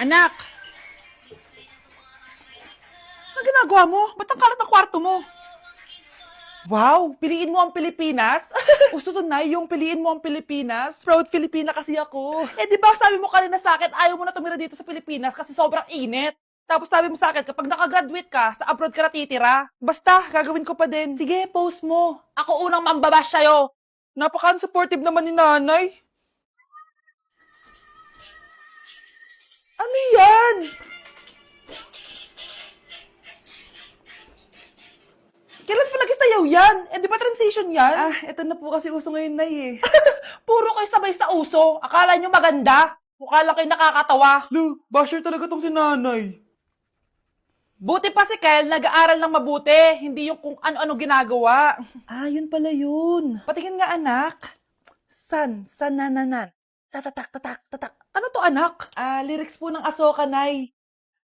Anak! Ano ginagawa mo? Ba't ang kalat ng kwarto mo? Wow, piliin mo ang Pilipinas? Gusto to na yung piliin mo ang Pilipinas? Proud Filipina kasi ako. Eh di ba sabi mo kanina sa akin, ayaw mo na tumira dito sa Pilipinas kasi sobrang init. Tapos sabi mo sa akin, kapag nakagraduate ka, sa abroad ka natitira. Basta, gagawin ko pa din. Sige, post mo. Ako unang mambabash sa'yo. Napaka-supportive naman ni nanay. Ano yan? Kailan pa nag-isayaw yan? Eh, di ba transition yan? Ah, eto na po kasi uso ngayon, Nay eh. Puro kayo sabay sa uso. Akala nyo maganda? Mukha lang kayo nakakatawa. Lu, basher talaga tong si nanay. Buti pa si Kyle, nag-aaral ng mabuti. Hindi yung kung ano-ano ginagawa. Ah, yun pala yun. Patingin nga, anak. San, tatatak, tatak, tatak. Ano to, anak? Ah, lyrics po ng Asoka, Nay.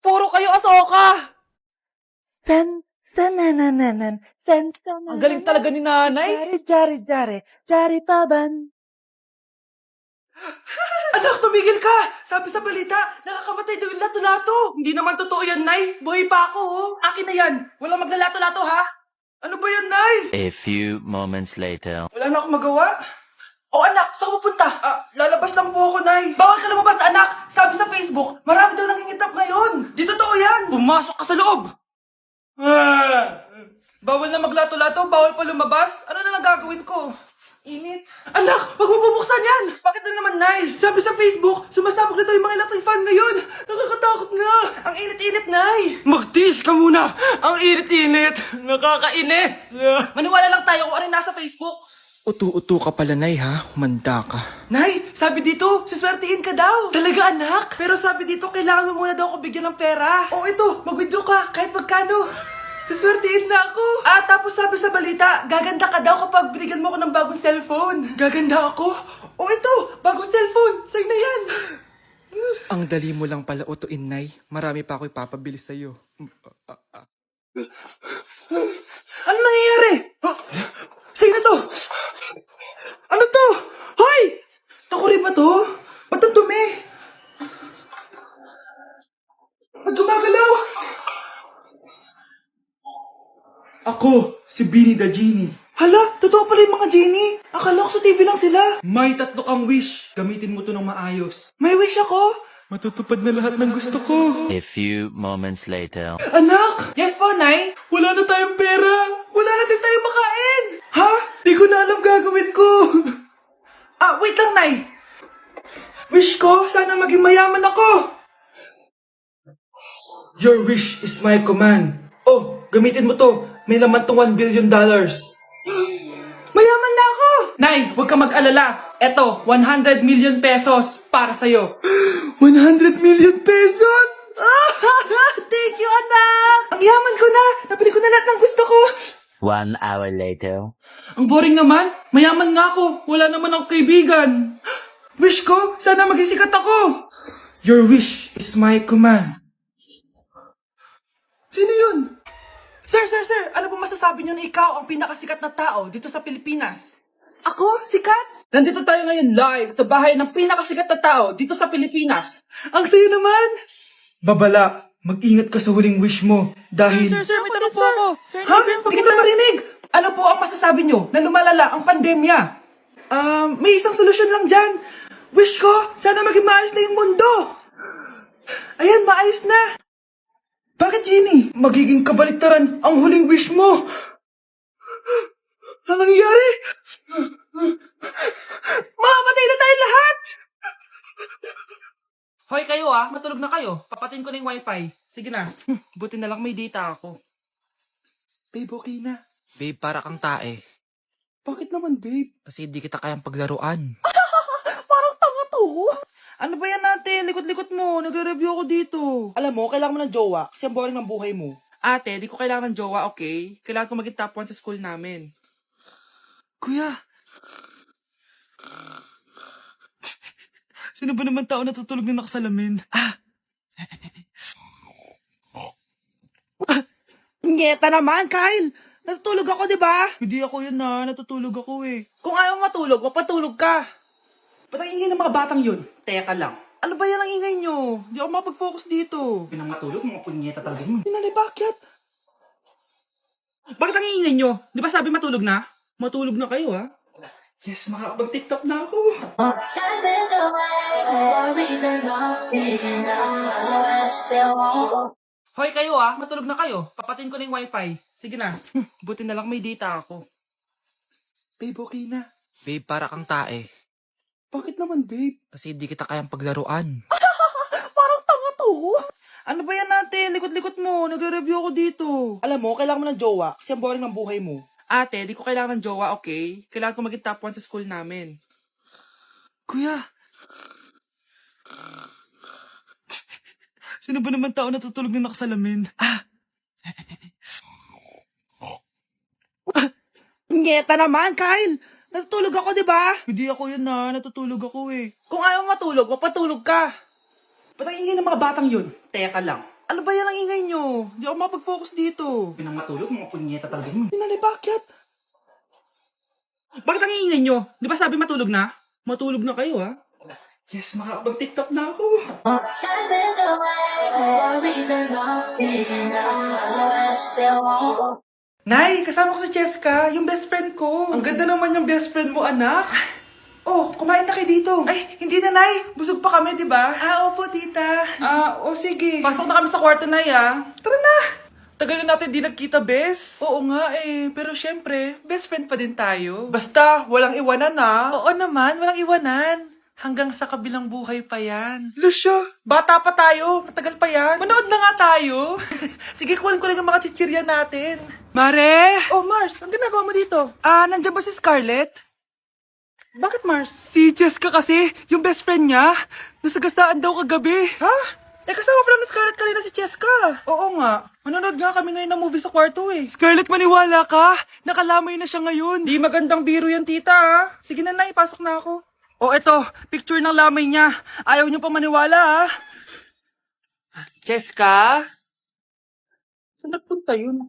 Puro kayo Asoka! Sanananan, Ang galing talaga ni nanay. Jari paban. Anak, tumigil ka! Sabi sa balita, nakakamatay daw yung lato-lato. Hindi naman totoo yan, Nay. Buhay pa ako, oh. Akin na yan. Walang maglalato-lato, ha? Ano ba yan, Nay? A few moments later. Wala na akong magawa. Oh, anak, saan ka pupunta? Lalabas lang po ako, Nay. Bawal ka lumabas, anak. Sabi sa Facebook, marami daw nangingitap ngayon. Di totoo yan. Pumasok ka sa loob. Bawal na maglato-lato, bawal pa lumabas. Ano na lang gagawin ko? Init. Anak, wag mo bubuksan yan! Bakit na naman, Nay? Sabi sa Facebook, sumasabog na daw yung mga electric fan ngayon. Nakakatakot nga. Ang init-init, Nay. Magtiis ka muna. Ang init-init. Nakakainis. Maniwala lang tayo kung ano yung nasa Facebook. Utu-utu ka pala, Nay, ha? Humanda ka. Nay, sabi dito, siswertihin ka daw. Talaga, anak? Pero sabi dito, kailangan mo muna daw ako bigyan ng pera. O ito, mag-withdraw ka, kahit magkano. Siswertihin na ako. Tapos sabi sa balita, gaganda ka daw kapag binigyan mo ako ng bagong cellphone. Gaganda ako? O ito, bagong cellphone. Sa'yo na yan. Ang dali mo lang pala utuin, Nay. Marami pa ako ipapabili sa'yo. Ano nangyayari? Sino to? Ano to? Hoy! Takuri ba to? Ba't ang dumi? Gumagalaw! Ako, si Beanie the Genie. Hala, totoo pala yung mga genie. Akala ko sa TV lang sila. May 3 kang wish. Gamitin mo to ng maayos. May wish ako? Matutupad na lahat ng gusto ko. A few moments later. Anak! Yes po, Nay? Wala na tayong pera. Wala na din tayong makain. Ha? Di ko na alam gagawin ko. Wait lang, Nay. Wish ko, sana maging mayaman ako. Your wish is my command. Oh, gamitin mo to. May laman tong $1 billion. Mayaman na ako! Nay, huwag ka mag-alala. Eto, 100 million pesos para sa'yo. 100 million pesos? Thank you, anak! Ang yaman ko na! Nabili ko na lahat ng gusto ko! 1 hour later. Ang boring naman. Mayaman nga ako. Wala naman akong kaibigan. Wish ko, sana maging sikat ako. Your wish is my command. Sino yun? Sir! Ano po masasabi niyo na ikaw ang pinakasikat na tao dito sa Pilipinas? Ako? Sikat? Nandito tayo ngayon live sa bahay ng pinakasikat na tao dito sa Pilipinas. Ang sayo naman! Babala, mag-ingat ka sa huling wish mo dahil... Sir, may tanong po ako. Sir, Ha? Hindi kita marinig! Ano po ang masasabi niyo na lumalala ang pandemya? May isang solusyon lang dyan. Wish ko, sana maging maayos na yung mundo. Ayan, maayos na. Bakit, Genie? Magiging kabaliktaran ang huling wish mo. Ano nangyayari? Mamamatay na tayo lahat! Hoy kayo matulog na kayo. Papatin ko na yung wifi. Sige na. Buti na lang may data ako. Babe, okay na. Babe, para kang tae. Bakit naman, babe? Kasi hindi kita kayang paglaruan. Parang tanga to. Ano ba yan natin? Likot-likot mo. Nagre-review ako dito. Alam mo, kailangan mo ng jowa kasi ang boring ng buhay mo. Ate, di ko kailangan ng jowa, okay? Kailangan ko maging top 1 sa school namin. Kuya! Sino ba naman tao natutulog na nakasalamin? Ngeta naman, Kyle! Natutulog ako, di ba? Hindi ako yun natutulog ako eh. Kung ayaw matulog, mapatulog ka. Ba't ang ingay ng mga batang yun? Teka lang. Ano ba yan ang ingay nyo? Hindi ako makapag-focus dito. Pinang matulog, mga punyeta talaga yun. Nanay, bakit? Bakit ang ingay nyo? Di ba sabi matulog na? Matulog na kayo, ha? Yes, makakapag-tiktok na ako. Hoy kayo, ha? Matulog na kayo. Papatin ko na yung wifi. Sige na. Buti na lang may data ako. Babe, okay na. Babe, para kang tae. Bakit naman, babe? Kasi hindi kita kayang paglaruan. Parang tanga to. Ano ba yan natin? Likot-likot mo. Nagre-review ako dito. Alam mo, kailangan mo ng jowa kasi ang boring ng buhay mo. Ate, di ko kailangan ng jowa, okay? Kailangan ko maging top 1 sa school namin. Kuya. Sino ba naman tao natutulog na nakasalamin? Ngeta naman, Kyle! Natutulog ako, di ba? Hindi ako yun na. Natutulog ako eh. Kung ayaw matulog, magpatulog ka. Ba't ang ingay ng mga batang yun? Teka lang. Ano ba yan ang ingay nyo? Hindi ako makapag-focus dito. Pinang matulog, mga punyeta talaga yun. Nanay, bakit? Bakit ang ingay nyo? Di ba sabi matulog na? Matulog na kayo, ha? Yes, makakapag-tiktok na ako. Nay, kasama ko si Cheska, yung best friend ko. Ang ganda naman yung best friend mo, anak. Oh, kumain na kayo dito. Ay, hindi na, Nay. Busog pa kami, di ba? Opo, tita. Sige. Pasok na kami sa kwarto, Nay, Tara na. Tagal na natin di nagkita, bes. Oo nga eh, pero syempre, best friend pa din tayo. Basta, walang iwanan Oo naman, walang iwanan. Hanggang sa kabilang buhay pa yan. Lucia, bata pa tayo. Matagal pa yan. Manood na nga tayo. Sige, kunin ko lang ang mga chichirya natin. Mare! Oh, Mars, ang ginagawa mo dito? Nandiyan ba si Scarlett? Bakit, Mars? Si Jessica kasi, yung best friend niya, nasagasaan daw kagabi. Ha? Kasama pala ni Scarlett kanina si Jessica. Oo nga. Manonood nga kami ngayon ng movie sa kwarto eh. Scarlett, maniwala ka. Nakalamay na siya ngayon. Di magandang biro yan, tita. Sige na, Nay, pasok na ako. Oh, eto, picture ng lamay niya. Ayaw niyo pa maniwala, Jessica? Saan nagpunta yun?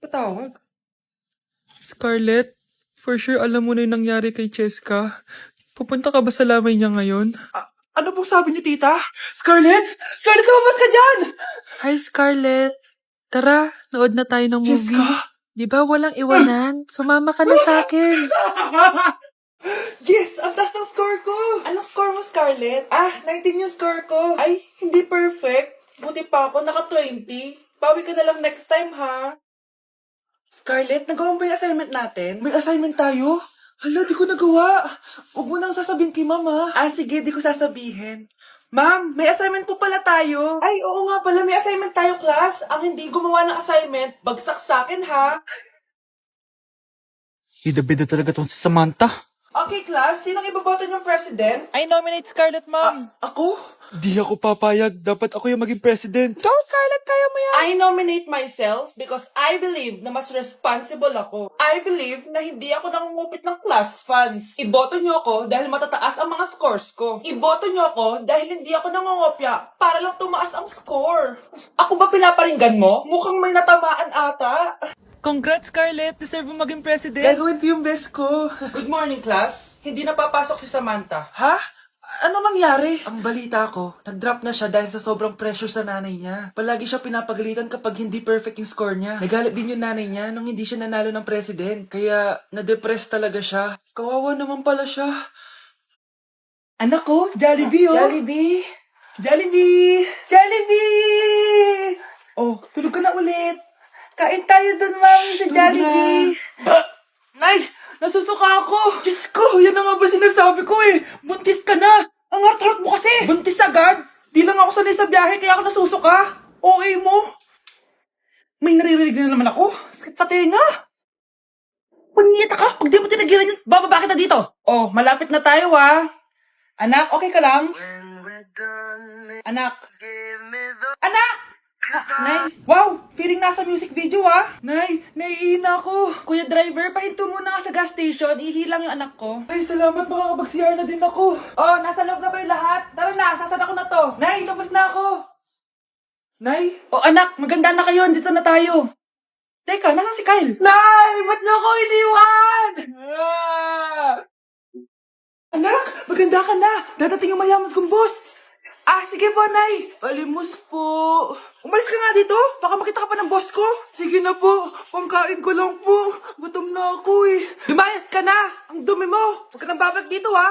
Patawag. Scarlett, for sure alam mo na yung nangyari kay Jessica. Pupunta ka ba sa lamay niya ngayon? Ano pong sabi niyo, tita? Scarlett? Scarlett, lumabas ka dyan! Hi, Scarlett. Tara, nood na tayo ng movie. Jessica? Di ba walang iwanan? Sumama ka na sa akin. Yes! Ang taas ng score ko! Anong score mo, Scarlett? 19 yung score ko. Ay, hindi perfect. Buti pa ako, naka 20. Bawi ka na lang next time, ha? Scarlett, nagawa mo ba yung assignment natin? May assignment tayo? Hala, di ko nagawa. Huwag mo nang sasabihin kay mama. Sige, di ko sasabihin. Ma'am, may assignment po pala tayo. Ay, oo nga pala, may assignment tayo, class. Ang hindi gumawa ng assignment, bagsak sa akin, ha? Bida-bida talaga tong si Samantha. Okay, class. Sinong iboboto niyong president? I nominate Scarlett, ma'am. Ako? Di ako papayag. Dapat ako yung maging president. Go, Scarlett! Kaya mo yan! I nominate myself because I believe na mas responsible ako. I believe na hindi ako nangungupit ng class funds. Iboto niyo ako dahil matataas ang mga scores ko. Iboto niyo ako dahil hindi ako nangungopya para lang tumaas ang score. Ako ba pinaparinggan mo? Mukhang may natamaan ata. Congrats, Scarlett! Deserve mo maging president. Gagawin ko yung best ko. Good morning, class. Hindi na papasok si Samantha. Ha? Ano nangyari? Ang balita ko, nag-drop na siya dahil sa sobrang pressure sa nanay niya. Palagi siya pinapagalitan kapag hindi perfect yung score niya. Nagalit din yung nanay niya nung hindi siya nanalo ng president. Kaya, na-depress talaga siya. Kawawa naman pala siya. Anak ko, Jollibee, oh. Jollibee. Jollibee. Jollibee. Oh, tulog ka na ulit. Kain tayo dun, ma'am, sa Jollibee. Nay, nasusuka ako. Diyos ko, yan na nga ba sinasabi ko eh. Buntis ka na. Ang harot mo kasi. Buntis agad? Di lang ako sanay sa biyahe, kaya ako nasusuka. Okay mo. May naririnig na naman ako. Sakit sa tenga. Pangita ka. Pag di mo tinagilan yun, bababa kita dito. Oh, malapit na tayo, Anak, okay ka lang? Anak. Anak! Nay, wow! Feeling nasa music video, Nay, naiina ako. Kuya driver, pahinto muna nga sa gas station. Ihilang yung anak ko. Ay, salamat, makakapag-CR na din ako. Oh, nasa loob na ba yung lahat? Tara na, sasada ko na to. Nay, tapos na ako. Nay? Oh, anak, maganda na kayo. Dito na tayo. Teka, nasa si Kyle? Nay, ba't niyo ako iniwan? Anak, maganda ka na. Dadating ang mayaman kong boss. Ah, sige po, Nay. Palimos po. Umalis ka nga dito. Baka makita ka pa ng boss ko. Sige na po. Pangkain ko lang po. Gutom na ako eh. Lumayas ka na. Ang dumi mo. Huwag ka nang babalik dito, ha?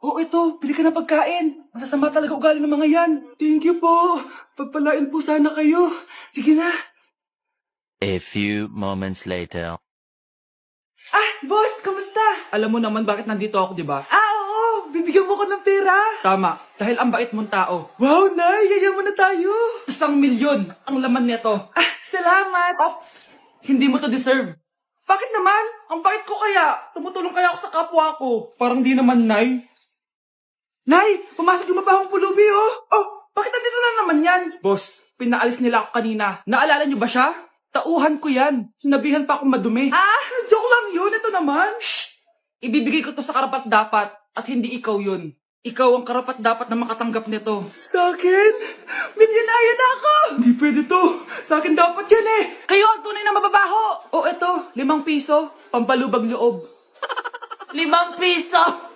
Oo, ito. Pili ka ng pagkain. Masasama talaga ugali ng mga yan. Thank you po. Pagpalain po sana kayo. Sige na. A few moments later. Ah, boss, kamusta? Alam mo naman bakit nandito ako, di ba? Ah, oo. Bibigyan mo ko ng pera. Tama. Dahil ang bait mong tao. Wow, Nay. Yayaman na tayo. 1,000,000 ang laman nito. Ah, salamat. Ops. Hindi mo to deserve. Bakit naman? Ang bait ko kaya. Tumutulong kaya ako sa kapwa ko. Parang di naman, Nay. Nay, pumasok yung mabahong pulubi, oh. Oh, bakit nandito na naman yan? Boss, pinaalis nila ako kanina. Naalala niyo ba siya? Tauhan ko yan. Sinabihan pa akong madumi. Ah, joke lang yun. Ito naman. Shh! Ibibigay ko to sa karapat-dapat at hindi ikaw yun. Ikaw ang karapat-dapat na makatanggap nito. Sa akin? Milyonaryo na ako! Hindi pwede to. Sa akin dapat yan eh. Kayo ang tunay na mababaho. O eto, 5 piso. Pampalubag loob. 5 piso!